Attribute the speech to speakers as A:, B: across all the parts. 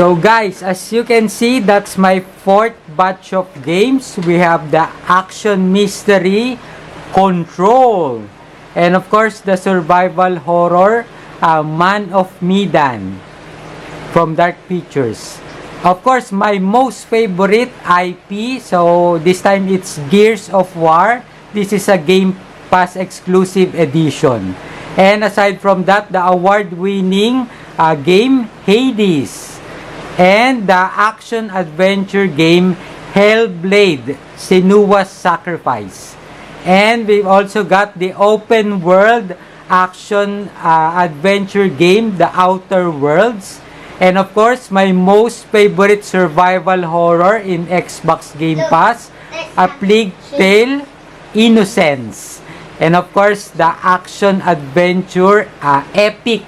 A: So guys, as you can see, that's my fourth batch of games. We have the action mystery, control, and of course the survival horror, Man of Medan from Dark Pictures. Of course, my most favorite IP, so this time it's Gears of War. This is a Game Pass exclusive edition. And aside from that, the award-winning game Hades. And the action-adventure game Hellblade, Senua's Sacrifice. And we've also got the open-world action-adventure game, The Outer Worlds. And of course, my most favorite survival horror in Xbox Game Pass, a Bleak Tale, Innocence. And of course, the action-adventure epic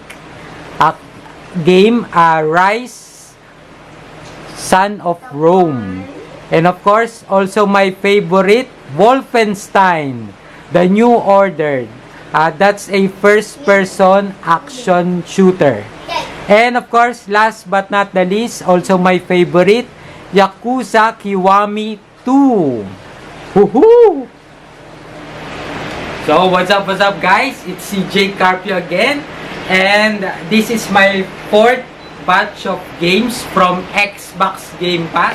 A: game, Rise, Son of Rome. And of course, also my favorite, Wolfenstein, The New Order. That's a first-person action shooter. And of course, last but not the least, also my favorite, Yakuza Kiwami 2. Woohoo! So, what's up guys? It's CJ Carpio again. And this is my fourth batch of games from Xbox Game Pass.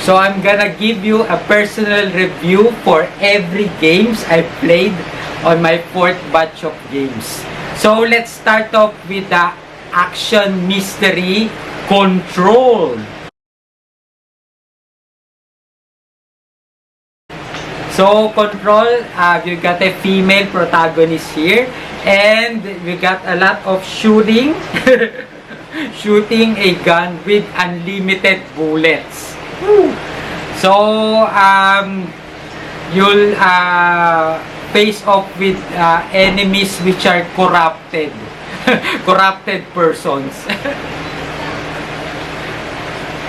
A: So, I'm gonna give you a personal review for every games I played on my fourth batch of games. So, let's start off with the action mystery control. So control, you got a female protagonist here, and we got a lot of shooting shooting a gun with unlimited bullets. So you'll face off with enemies which are corrupted corrupted persons.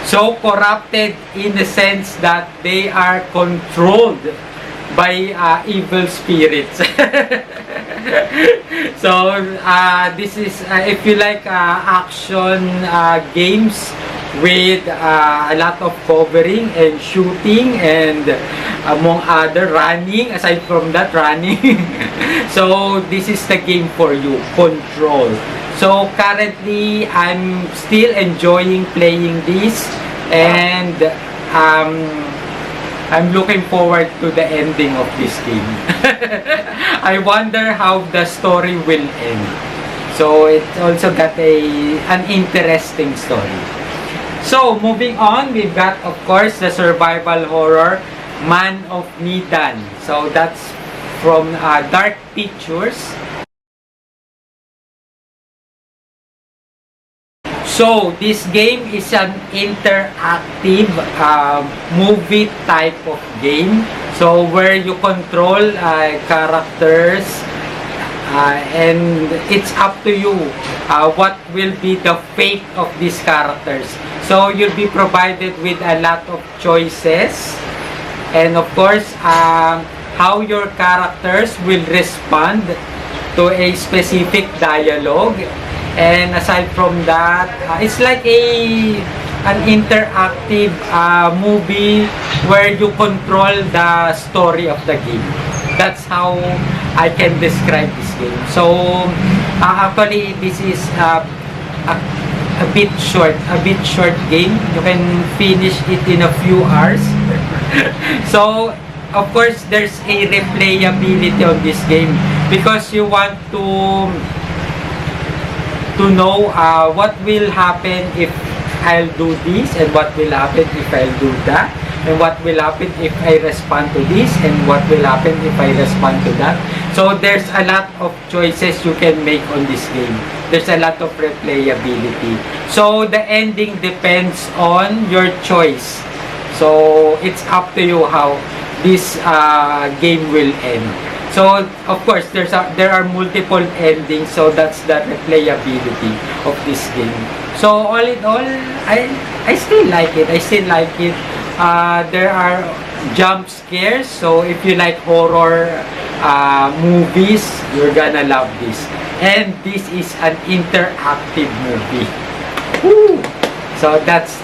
A: So corrupted in the sense that they are controlled by evil spirits. So this is if you like action games with a lot of covering and shooting and among other running, aside from that running. So this is the game for you, Control. So currently I'm still enjoying playing this, and I'm looking forward to the ending of this game. I wonder how the story will end. So it also got an interesting story. So moving on, we've got of course the survival horror Man of Medan. So that's from Dark Pictures. So this game is an interactive movie type of game. So where you control characters, and it's up to you what will be the fate of these characters. So you'll be provided with a lot of choices, and of course how your characters will respond to a specific dialogue. And aside from that, it's like an interactive movie where you control the story of the game. That's how I can describe this game. So actually this is a bit short game. You can finish it in a few hours. So of course there's a replayability on this game because you want to know what will happen if I'll do this, and what will happen if I'll do that, and what will happen if I respond to this, and what will happen if I respond to that. So there's a lot of choices you can make on this game. There's a lot of replayability. So the ending depends on your choice. So it's up to you how this game will end. So of course there are multiple endings, so that's the replayability of this game. So all in all, I still like it. There are jump scares, so if you like horror movies, you're gonna love this. And this is an interactive movie. Woo! So that's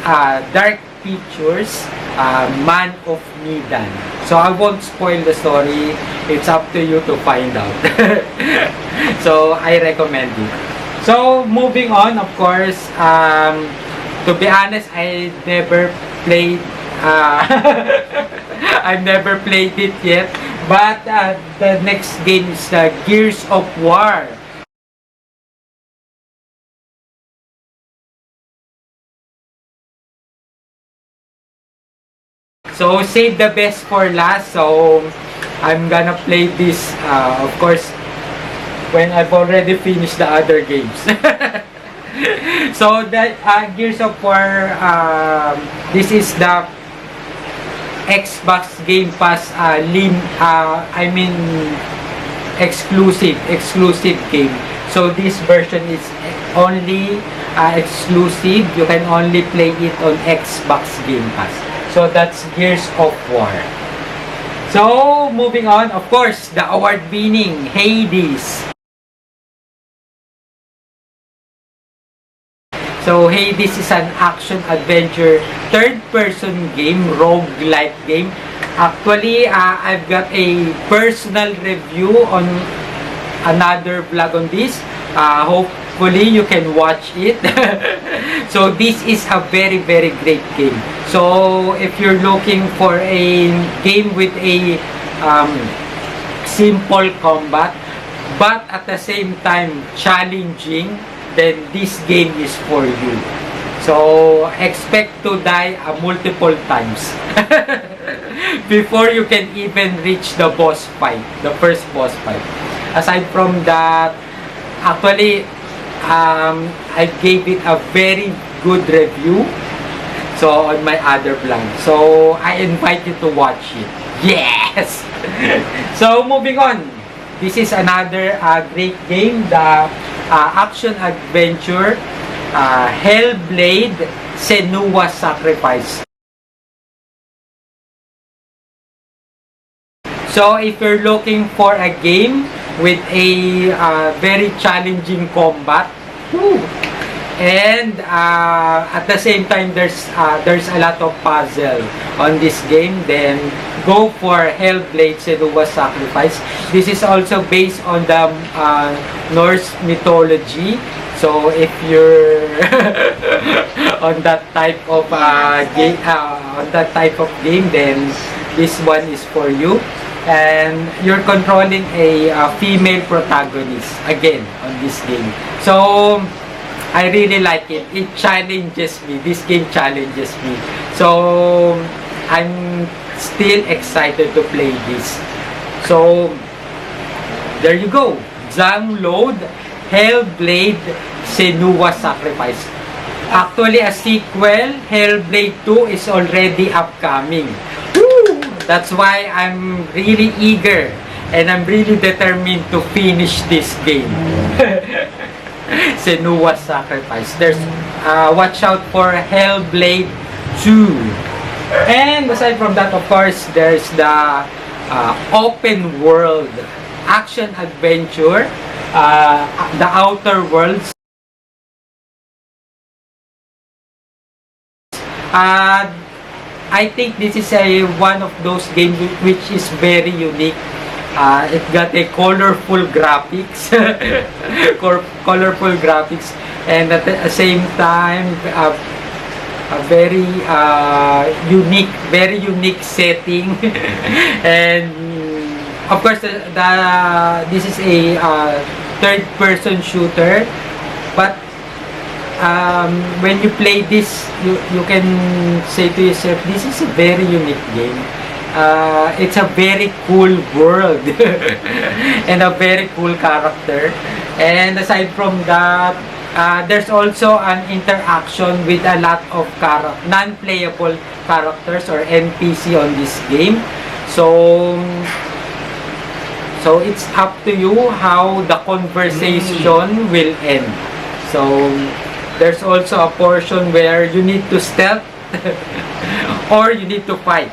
A: Dark Pictures, Man of Medan. So I won't spoil the story. It's up to you to find out. So I recommend it. So moving on, of course, to be honest, I never played. I've never played it yet. But the next game is Gears of War. So save the best for last. So I'm gonna play this, of course, when I've already finished the other games. So that Gears of War, this is the Xbox Game Pass exclusive game. So this version is only exclusive. You can only play it on Xbox Game Pass. So that's Gears of War. So moving on, of course, the award-winning Hades. So Hades is an action-adventure third-person game, roguelike game. Actually, I've got a personal review on another vlog on this. Hopefully, you can watch it. So this is a very, very great game. So if you're looking for a game with a simple combat, but at the same time challenging, then this game is for you. So expect to die multiple times before you can even reach the boss fight, the first boss fight. Aside from that, actually, I gave it a very good review. So on my other vlog. So I invite you to watch it. Yes. So moving on. This is another great game, the action-adventure Hellblade Senua Sacrifice. So if you're looking for a game with a very challenging combat, and at the same time there's a lot of puzzle on this game, then go for Hellblade Senua Sacrifice. This is also based on the Norse mythology. So if you're on that type of game, then this one is for you. And you're controlling a female protagonist again on this game. So I really like it. It challenges me. This game challenges me. So I'm still excited to play this. So there you go. Download Hellblade Senua Sacrifice. Actually, a sequel, Hellblade 2, is already upcoming. Woo! That's why I'm really eager and I'm really determined to finish this game. Senua Sacrifice. There's watch out for Hellblade 2. And aside from that, of course, there's the open world action adventure, The Outer Worlds. I think this is one of those games which is very unique. It got a colorful graphics, and at the same time, a very unique setting. And of course, this is a third-person shooter, but when you play this, you can say to yourself, this is a very unique game. It's a very cool world and a very cool character. And aside from that, there's also an interaction with a lot of non-playable characters or NPC on this game. So it's up to you how the conversation will end. So there's also a portion where you need to stealth or you need to fight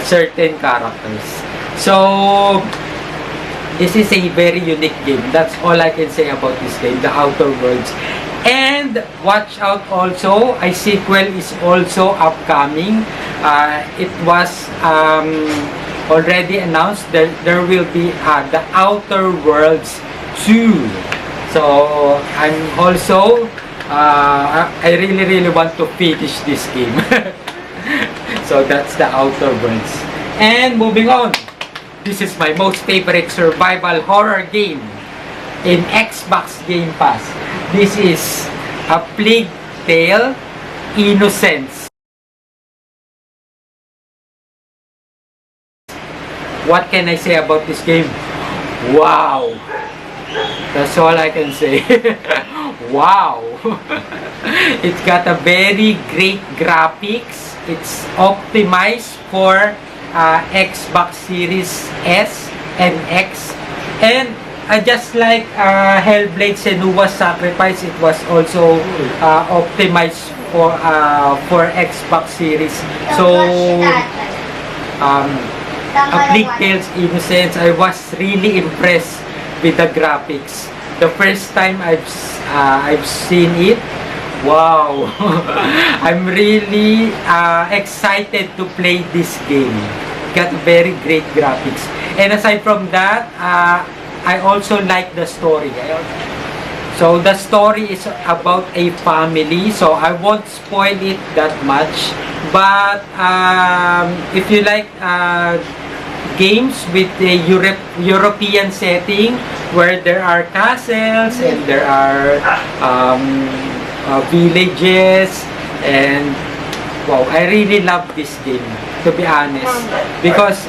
A: certain characters. So this is a very unique game. That's all I can say about this game, The Outer Worlds. And watch out also, a sequel is also upcoming. It was already announced that there will be the Outer Worlds 2. So I'm also I really want to finish this game. So that's the Outer Worlds. And moving on, this is my most favorite survival horror game in Xbox Game Pass. This is a Bleak Tale, Innocence. What can I say about this game? Wow! That's all I can say. Wow! It's got a very great graphics. It's optimized for Xbox Series S and X. And just like Hellblade Senua's Sacrifice, it was also optimized for Xbox Series. So, a Bleak Tales Innocence, I was really impressed with the graphics. The first time I've seen it, wow! I'm really excited to play this game. Got very great graphics. And aside from that, I also like the story. So the story is about a family, so I won't spoil it that much. But if you like games with a European setting where there are castles and there are villages, and wow, I really love this game, to be honest, because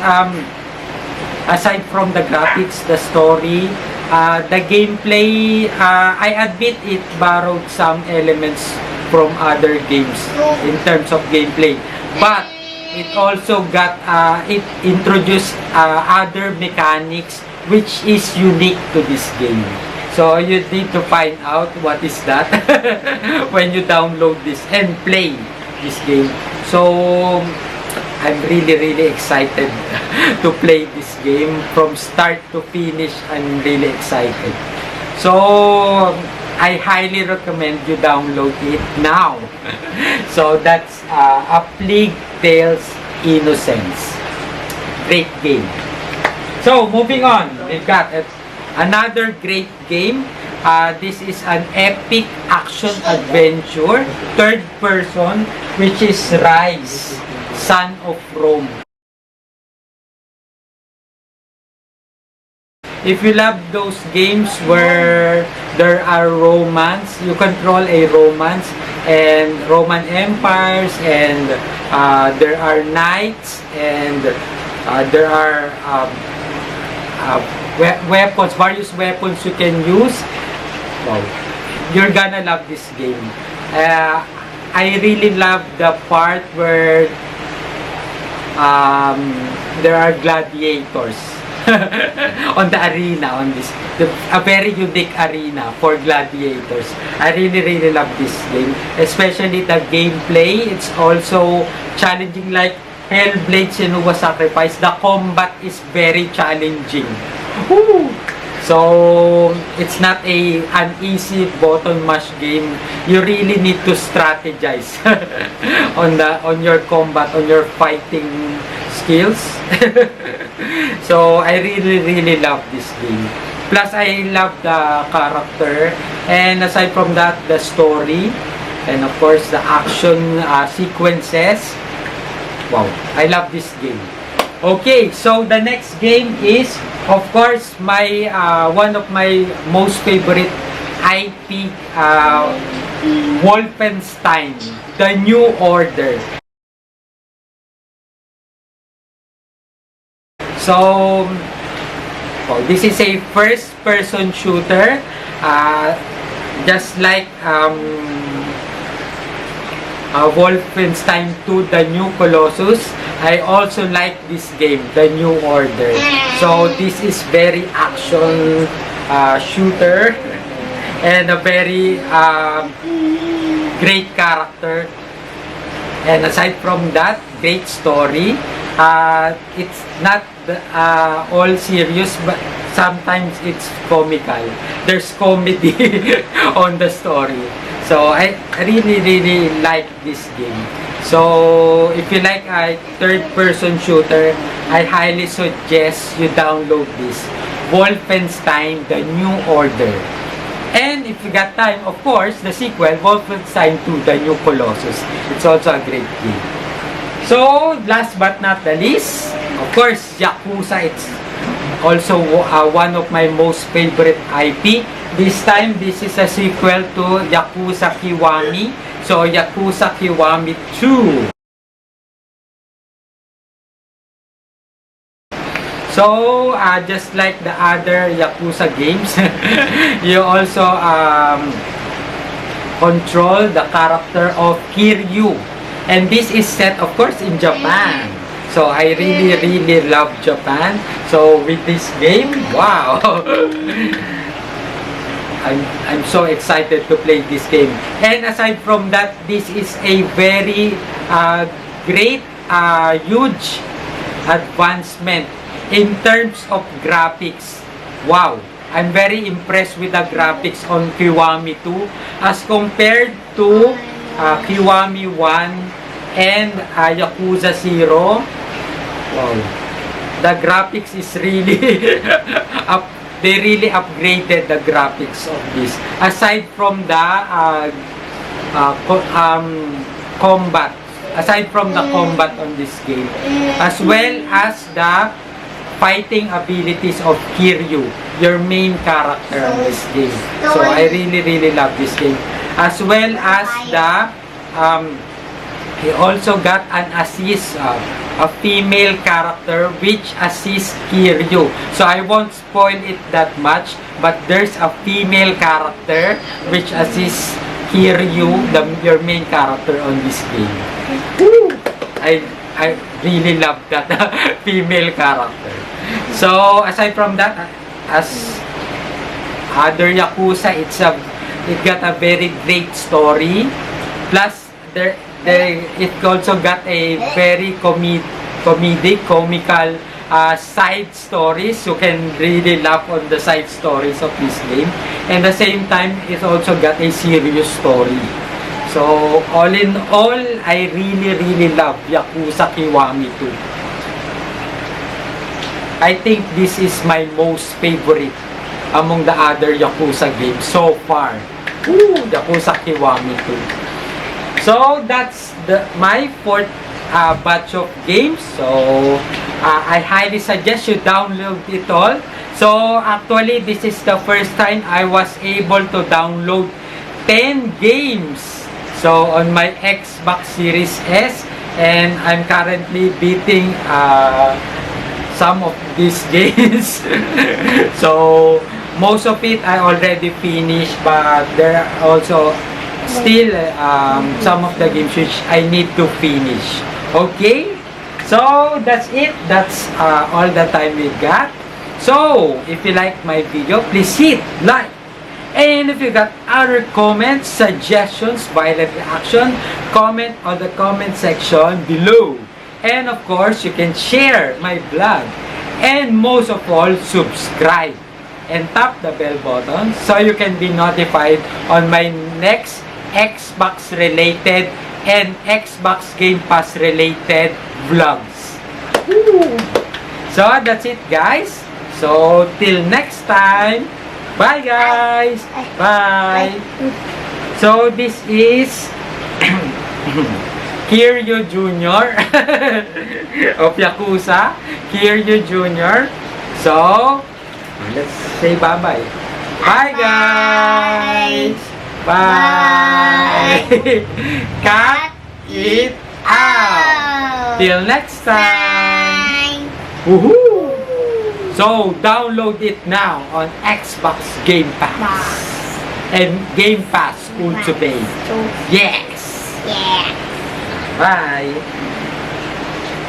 A: aside from the graphics, the story, the gameplay, I admit it borrowed some elements from other games in terms of gameplay, but it also got it introduced other mechanics which is unique to this game. So you need to find out what is that when you download this and play this game. So I'm really excited to play this game from start to finish. I'm really excited. So I highly recommend you download it now. So that's a Bleak Tales Innocence. Great game. So moving on, we've got another great game. This is an epic action adventure, third person, which is Rise, Son of Rome. If you love those games where there are romance, you control a romance and Roman empires, and there are knights, and there are weapons, various weapons you can use. Wow, you're gonna love this game. I really love the part where there are gladiators on the arena, on this a very unique arena for gladiators. I really love this game, especially the gameplay. It's also challenging, like Hellblade Senua Sacrifice. The combat is very challenging. Woo! So it's not an easy button mash game. You really need to strategize on your combat, on your fighting skills. So I really love this game. Plus I love the character, and aside from that, the story, and of course the action sequences. Wow, I love this game. Okay, so the next game is, of course, my one of my most favorite IP, Wolfenstein, The New Order. So, this is a first-person shooter, just like Wolfenstein 2, The New Colossus. I also like this game, The New Order. So this is very action shooter, and a very great character. And aside from that, great story. It's not all serious, but sometimes it's comical. There's comedy on the story. So I really like this game. So if you like a third-person shooter, I highly suggest you download this Wolfenstein: The New Order. And if you got time, of course, the sequel, Wolfenstein 2: The New Colossus. It's also a great game. So, last but not the least, of course, Yakuza. It's also one of my most favorite IP. This time, this is a sequel to Yakuza Kiwami. So, Yakuza Kiwami 2. So, just like the other Yakuza games, you also control the character of Kiryu. And this is set, of course, in Japan. So, I really love Japan. So, with this game, wow! I'm so excited to play this game. And aside from that, this is a very great, huge advancement in terms of graphics. Wow! I'm very impressed with the graphics on Kiwami 2 as compared to Kiwami 1 and Yakuza 0. Wow! The graphics is really they really upgraded the graphics of this. Aside from the combat, aside from the combat on this game, as well as the fighting abilities of Kiryu, your main character on this game. So I really love this game. As well as the he also got an assist, a female character which assists Kiryu. So I won't spoil it that much, but there's a female character which assists Kiryu, your main character on this game. I really love that female character. So aside from that, as other Yakuza, it got a very great story. Plus it also got a very comical side stories. You can really laugh on the side stories of this game. And at the same time, it also got a serious story. So, all in all, I really love Yakuza Kiwami 2. I think this is my most favorite among the other Yakuza games so far. Yakuza Kiwami 2. So, that's my fourth batch of games. So, I highly suggest you download it all. So, actually, this is the first time I was able to download 10 games. So, on my Xbox Series S, and I'm currently beating some of these games. So, most of it I already finished, but there are also still some of the games which I need to finish. Okay? So, that's it. That's all the time we got. So, if you like my video, please hit like. And if you got other comments, suggestions, violent reaction, comment on the comment section below. And of course, you can share my vlog. And most of all, subscribe. And tap the bell button so you can be notified on my next Xbox related and Xbox Game Pass related vlogs. So that's it, guys. So till next time. Bye guys! Bye! So this is Kiryu Jr. of Yakuza. Kiryu Jr. So, let's say bye-bye. Bye guys! Bye! Cut it out! Till next time! Woohoo! So, download it now on Xbox Game Pass. And Game Pass Ultimate. Yes!
B: Yeah.
A: Bye!